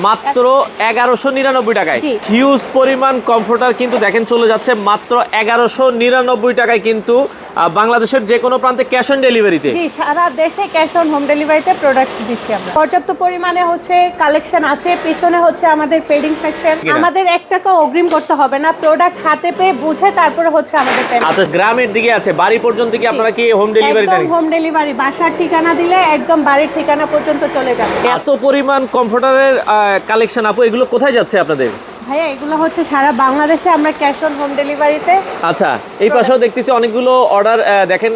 মাত্র 1199 টাকায় হিউজ পরিমাণ কমফোর্টার কিন্তু দেখেন চলে যাচ্ছে মাত্র 1199 টাকায় কিন্তু বাংলাদেশের যে কোনো প্রান্তে ক্যাশ অন ডেলিভারিতে। জি, সারা দেশে ক্যাশ অন হোম ডেলিভারিতে প্রোডাক্ট দিচ্ছি আমরা। পর্যাপ্ত পরিমাণে হচ্ছে কালেকশন আছে, পিছনে হচ্ছে আমাদের পেডিং সেকশন। আমাদের 1 টাকা অগ্রিম করতে হবে না, প্রোডাক্ট হাতে পেয়ে বুঝে তারপরে হচ্ছে আমাদের পেমেন্ট। আচ্ছা, গ্রামের দিকে আছে, বাড়ি পর্যন্ত কি আপনারা কি হোম ডেলিভারি দেন? হোম ডেলিভারি, বাসার ঠিকানা দিলে একদম বাড়ির ঠিকানা পর্যন্ত চলে যাবে। এত পরিমাণ কমফোর্টারের কালেকশন আপু, এগুলো কোথায় যাচ্ছে আপনাদের? ভাইয়া এগুলো হচ্ছে সারা বাংলাদেশে আমরা ক্যাশ অন হোম ডেলিভারিতে। আচ্ছা, এই পাশেও দেখতেছি অনেকগুলো অর্ডার দেখেন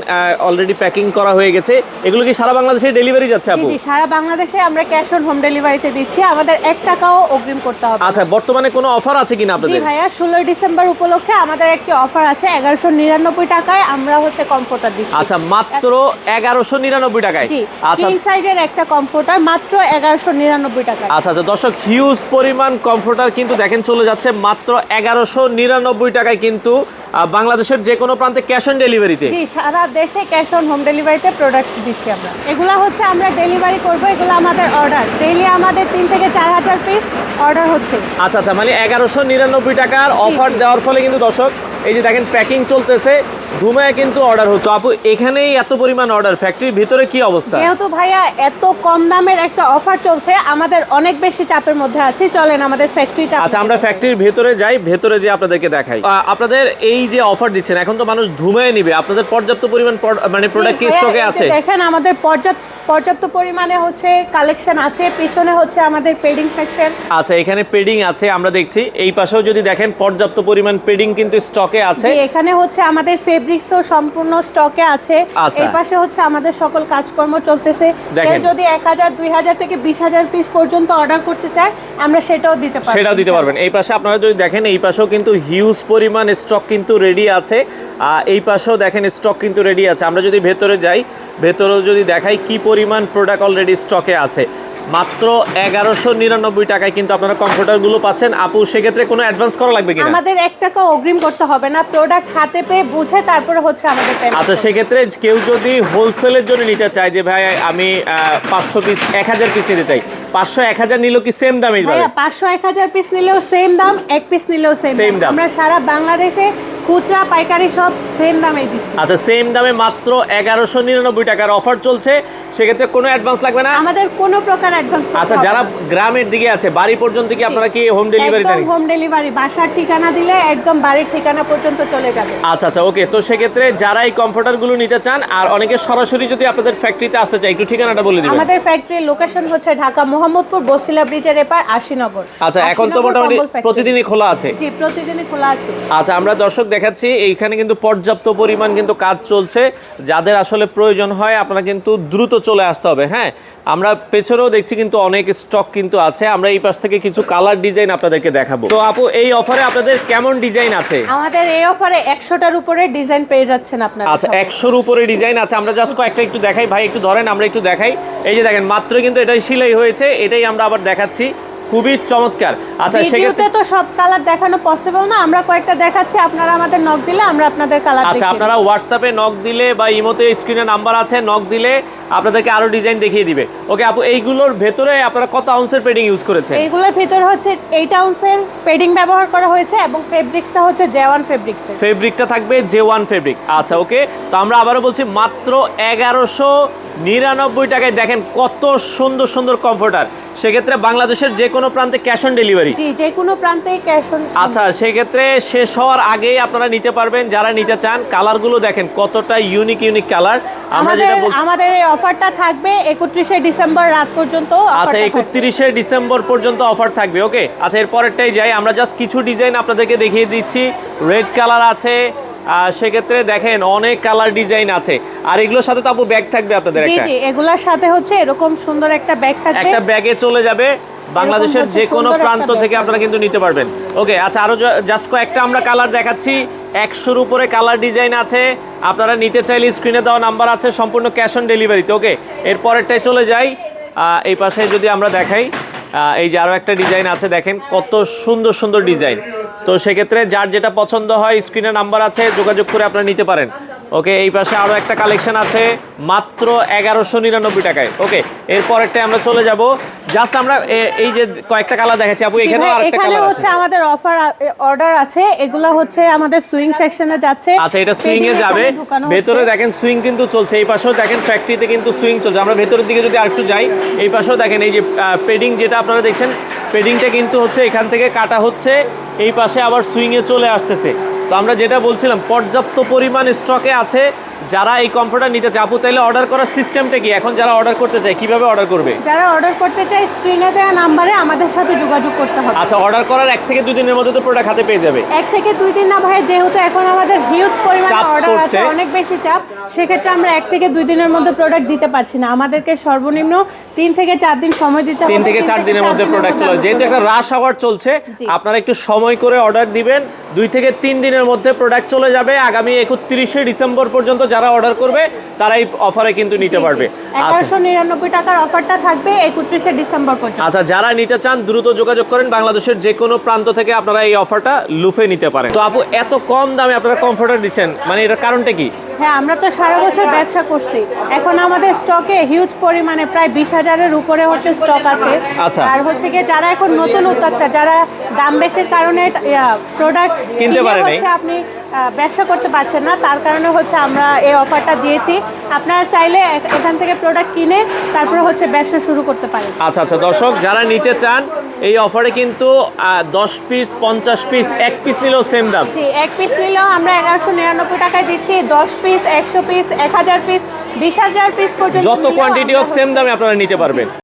অলরেডি প্যাকিং করা হয়ে গেছে। এগুলো কি সারা বাংলাদেশে ডেলিভারি যাচ্ছে আপু? জি, সারা বাংলাদেশে আমরা ক্যাশ অন হোম ডেলিভারিতে দিচ্ছি, আমাদের 1 টাকাও অগ্রিম করতে হবে। আচ্ছা, বর্তমানে কোনো অফার আছে কিনা আপনাদের? জি ভাইয়া, 16 ডিসেম্বর উপলক্ষে আমাদের একটি অফার আছে। 1199 টাকায় আমরা হচ্ছে কমফোর্টার দিচ্ছি। আচ্ছা, মাত্র 1199 টাকায়। জি, আচ্ছা, কিং সাইজের একটা কমফোর্টার মাত্র 1199 টাকায়। আচ্ছা আচ্ছা দর্শক, হিউজ পরিমাণ কমফোর্টার কিন্তু দেখেন চলে যাচ্ছে মাত্র 1199 টাকায় কিন্তু বাংলাদেশের যে কোনো প্রান্তে ক্যাশ অন ডেলিভারিতে। জি, সারা দেশে ক্যাশ অন হোম ডেলিভারিতে প্রোডাক্ট দিচ্ছি আমরা। এগুলা হচ্ছে আমরা ডেলিভারি করব, এগুলো আমাদের অর্ডার। ডেইলি আমাদের 3 থেকে 4000 পিস অর্ডার হচ্ছে। আচ্ছা আচ্ছা, মানে 1199 টাকার অফার দেওয়ার ফলে কিন্তু দর্শক এই যে দেখেন প্যাকিং চলতেছে, ধুমায় কিন্তু অর্ডার হতো। আপু এখানেই এত পরিমাণ অর্ডার, ফ্যাক্টরির ভিতরে কি অবস্থা? যেহেতু ভাইয়া এত কম দামের একটা অফার চলছে, আমাদের অনেক বেশি চাপের মধ্যে আছি। চলেন আমাদের ফ্যাক্টরিটা। আচ্ছা, আমরা ফ্যাক্টরির ভেতরে যাই, ভেতরে যে আপনাদেরকে দেখাই। আপনাদের এই যে অফার দিচ্ছেন, এখন তো মানুষ ধুমায় নিবে, আপনাদের পর্যাপ্ত পরিমাণ মানে প্রোডাক্ট কি স্টকে আছে? দেখেন আমাদের পর্যাপ্ত পরিমাণে হচ্ছে কালেকশন আছে, পিছনে হচ্ছে আমাদের পেডিং সেকশন। আচ্ছা, এখানে পেডিং আছে আমরা দেখছি, এই পাশেও যদি দেখেন পর্যাপ্ত পরিমাণ পেডিং কিন্তু স্টকে আছে। জি, এখানে হচ্ছে আমাদের ফেব্রিক্সও সম্পূর্ণ স্টকে আছে। এই পাশে হচ্ছে আমাদের সকল কাজকর্ম চলতেছে। কেউ যদি 1000 2000 থেকে 20000 পিস পর্যন্ত অর্ডার করতে চায়, আমরা সেটাও দিতে পারবেন। এই পাশে আপনারা যদি দেখেন, এই পাশেও কিন্তু হিউজ পরিমাণ স্টক কিন্তু রেডি আছে। এই পাশেও দেখেন স্টক কিন্তু রেডি আছে। আমরা যদি ভেতরে যাই, ভেতরেও যদি দেখাই কি পরিমাণ প্রোডাক্ট অলরেডি স্টকে আছে। মাত্র 1199 টাকায় কিন্তু আপনারা কমফোর্টারগুলো পাচ্ছেন। আপু সেক্ষেত্রে কোনো অ্যাডভান্স করা লাগবে কিনা? আমাদের 1 টাকা অগ্রিম করতে হবে না, প্রোডাক্ট হাতে পেয়ে বুঝে তারপরে হচ্ছে আমাদের পেমেন্ট। আচ্ছা, সেক্ষেত্রে কেউ যদি হোলসেলের জন্য নিতে চায় যে ভাই আমি 500 পিস 1000 পিস নিতে চাই, 500 1000 নিলেও কি সেম দামই পাবে? 500 1000 পিস নিলেও সেম দাম, 1 পিস নিলেও সেম দাম। আমরা সারা বাংলাদেশে খুচরা পাইকারি সব সেম দামে দিচ্ছি। আচ্ছা, সেম দামে মাত্র 1199 টাকার অফার চলছে। সেক্ষেত্রে কোনো অ্যাডভান্স লাগবে না? আমাদের কোনো প্রকার অ্যাডভান্স। আচ্ছা, যারা গ্রামের দিকে আছে, বাড়ি পর্যন্ত কি আপনারা কি হোম ডেলিভারি দেন? হোম ডেলিভারি, বাসার ঠিকানা দিলে একদম বাড়ির ঠিকানা পর্যন্ত চলে যাবে। আচ্ছা আচ্ছা, ওকে। তো সেক্ষেত্রে যারা এই কমফোর্টারগুলো নিতে চান, আর অনেকে সরাসরি যদি আপনাদের ফ্যাক্টরিতে আসতে চায়, একটু ঠিকানাটা বলে দিবেন। আমাদের ফ্যাক্টরির লোকেশন হচ্ছে ঢাকা মোহাম্মদপুর বসিলা ব্রিজের এপার আশিনগর। আচ্ছা, এখন তো মোটামুটি প্রতিদিনই খোলা আছে? জি, প্রতিদিনই খোলা আছে। আচ্ছা, আমরা দর্শক দেখাচ্ছি এইখানে কিন্তু পর্যাপ্ত পরিমাণ কিন্তু কাজ চলছে। যাদের আসলে প্রয়োজন হয় আপনারা কিন্তু দ্রুত চলে আসতে হবে। হ্যাঁ, আমরা পেছনেও দেখছি কিন্তু অনেক স্টক কিন্তু আছে। আমরা এই পাশ থেকে কিছু কালার ডিজাইন আপনাদেরকে দেখাবো। তো আপু এই অফারে আপনাদের কেমন ডিজাইন আছে? আমাদের এই অফারে 100টার উপরে ডিজাইন পেয়ে যাচ্ছেন আপনারা। আচ্ছা, 100-র উপরে ডিজাইন আছে। আমরা জাস্ট কয়েকটা একটু দেখাই। ভাই একটু ধরেন, আমরা একটু দেখাই। এই যে দেখেন মাত্র কিন্তু এটাই সেলাই হয়েছে, এটাই আমরা আবার দেখাচ্ছি। খুবই চমৎকার। আচ্ছা, ভিডিওতে তো সব কালার দেখানো পসিবল না, আমরা কয়েকটা দেখাচ্ছি। আপনারা আমাদের নক দিলে আমরা আপনাদের কালার দেখিয়ে। আচ্ছা, আপনারা হোয়াটসঅ্যাপে নক দিলে বা ইমোতে স্ক্রিনে নাম্বার আছে, নক দিলে আপনাদেরকে আরো ডিজাইন দেখিয়ে দিবে। ওকে আপু, এইগুলোর ভেতরে আপনারা কত আউন্সের পেডিং ইউজ করেছেন? এইগুলোর ভিতরে হচ্ছে 8 আউন্সের পেডিং ব্যবহার করা হয়েছে এবং ফেব্রিক্সটা হচ্ছে J1 ফেব্রিক্সের। ফেব্রিকটা থাকবে J1 ফেব্রিক। আচ্ছা, ওকে। তো আমরা আবারও বলছি মাত্র 1199 টাকায় দেখেন কত সুন্দর সুন্দর কমফোর্টার। সেক্ষেত্রে বাংলাদেশের যে কোনো প্রান্তে ক্যাশ অন ডেলিভারি। জি, যে কোনো প্রান্তে ক্যাশ অন। আচ্ছা, সেক্ষেত্রে শেষ হওয়ার আগেই আপনারা নিতে পারবেন যারা নিতে চান। কালারগুলো দেখেন কতটা ইউনিক ইউনিক কালার। আমরা যেটা বলছি, আমাদের এই অফারটা থাকবে 31শে ডিসেম্বর রাত পর্যন্ত। আচ্ছা, 31শে ডিসেম্বর পর্যন্ত অফার থাকবে। ওকে, আচ্ছা, এর পরেরটাই যাই। আমরা জাস্ট কিছু ডিজাইন আপনাদেরকে দেখিয়ে দিচ্ছি। রেড কালার আছে, সেক্ষেত্রে দেখেন অনেক কালার ডিজাইন আছে। আর এগুলোর সাথে তো আপু ব্যাগ থাকবে আপনাদের একটা? জি, এগুলোর সাথে হচ্ছে এরকম সুন্দর একটা ব্যাগ থাকবে। একটা ব্যাগে চলে যাবে, বাংলাদেশের যে কোনো প্রান্ত থেকে আপনারা কিন্তু নিতে পারবেন। ওকে, আচ্ছা, আরো জাস্ট কয়েকটা আমরা কালার দেখাচ্ছি। 100-র উপরে কালার ডিজাইন আছে। আপনারা নিতে চাইলে স্ক্রিনে দেওয়া নাম্বার আছে, সম্পূর্ণ ক্যাশ অন ডেলিভারিতে। ওকে, এর পরেরটাই চলে যাই। এই পাশে যদি আমরা দেখাই, এই যে আরো একটা ডিজাইন আছে, দেখেন কত সুন্দর সুন্দর ডিজাইন। তো সেক্ষেত্রে যার যেটা পছন্দ হয় স্ক্রিনে নাম্বার আছে, যোগাযোগ করে আপনারা নিতে পারেন। ওকে, এই পাশে আরো একটা কালেকশন আছে মাত্র 1199 টাকায়। ওকে, এরপরেরটা আমরা চলে যাব। জাস্ট আমরা এই যে কয়েকটা কালার দেখাচ্ছি আপু, এখানেও আরেকটা এখানে কালার হচ্ছে আছে। আমাদের অর্ডার আছে, এগুলো হচ্ছে আমাদের সুইং সেকশনে যাচ্ছে। আচ্ছা, এটা সুইং এ যাবে। ভেতরে দেখেন সুইং কিন্তু চলছে, এই পাশেও দেখেন ফ্যাক্টরিতে কিন্তু সুইং চলছে। আমরা ভেতরের দিকে যদি আরেকটু যাই, এই পাশেও দেখেন এই যে পেডিং যেটা আপনারা দেখছেন, পেডিংটা কিন্তু হচ্ছে এখান থেকে কাটা হচ্ছে, এই পাশে আবার সুইং এ চলে আসতেছে। তো আমরা যেটা বলছিলাম পর্যাপ্ত পরিমাণ স্টকে আছে। যারা এই কমফোর্টার নিতে চায় আপু, তাইলে অর্ডার করার সিস্টেমটা কি? এখন যারা অর্ডার করতে চায় কিভাবে অর্ডার করবে? যারা অর্ডার করতে চায় স্ক্রিনে দেওয়া নাম্বারে আমাদের সাথে যোগাযোগ করতে হবে। আচ্ছা, অর্ডার করার 1 থেকে 2 দিনের মধ্যে তো প্রোডাক্ট হাতে পেয়ে যাবে। 1 থেকে 2 দিন না ভাই, যেহেতু এখন আমাদের হিউজ পরিমাণে চাপ অর্ডার আছে, পড়ছে। অনেক বেশি চাপ, সেক্ষেত্রে আমরা 1 থেকে 2 দিনের মধ্যে প্রোডাক্ট দিতে পারছি না। আমাদেরকে সর্বনিম্ন 3 থেকে 4 দিন সময় দিতে হবে। 3 থেকে 4 দিনের মধ্যে প্রোডাক্ট চলে। যেহেতু একটা রাশ আওয়ার চলছে, আপনারা একটু সময় করে অর্ডার দিবেন। 2 থেকে 3 দিনের মধ্যে প্রোডাক্ট চলে যাবে। আগামী 31শে ডিসেম্বর পর্যন্ত যারা অর্ডার করবে তারা এই অফারে কিন্তু নিতে পারবে। 1199 টাকার অফারটা থাকবে 31শে ডিসেম্বর পর্যন্ত। আচ্ছা, যারা নিতে চান দ্রুত যোগাযোগ করেন। বাংলাদেশের যে কোনো প্রান্ত থেকে আপনারা এই অফারটা লুফে নিতে পারেন। তো আপু, এত কম দামে আপনারা কমফোর্টার দিচ্ছেন, মানে এটার কারণটা কি? হ্যাঁ, আমরা তো সারা বছর ব্যবসা করছি। এখন আমাদের স্টকে হিউজ পরিমাণে প্রায় 20,000-এর উপরে হচ্ছে স্টক আছে। আচ্ছা। আর হচ্ছে কি, যারা এখন নতুন উদ্যোক্তা, যারা দাম বেশির কারণে প্রোডাক্ট কিনতে পারে নাই, আপনি ব্যবসা করতে পারছেন না, তার কারণে হচ্ছে আমরা এই অফারটা দিয়েছি। আপনারা চাইলে এখান থেকে প্রোডাক্ট কিনে তারপরে হচ্ছে ব্যবসা শুরু করতে পারেন। আচ্ছা আচ্ছা, দর্শক যারা নিতে চান এই অফারে কিন্তু 10 পিস, 50 পিস, 1 পিস নিলেও সেম দাম। জি, 1 পিস নিলেও আমরা 1199 টাকায় দিচ্ছি। 10 পিস, 100 পিস, 1000 পিস, 20,000 পিস পর্যন্ত যত কোয়ান্টিটি হোক সেম দামে আপনারা নিতে পারবেন।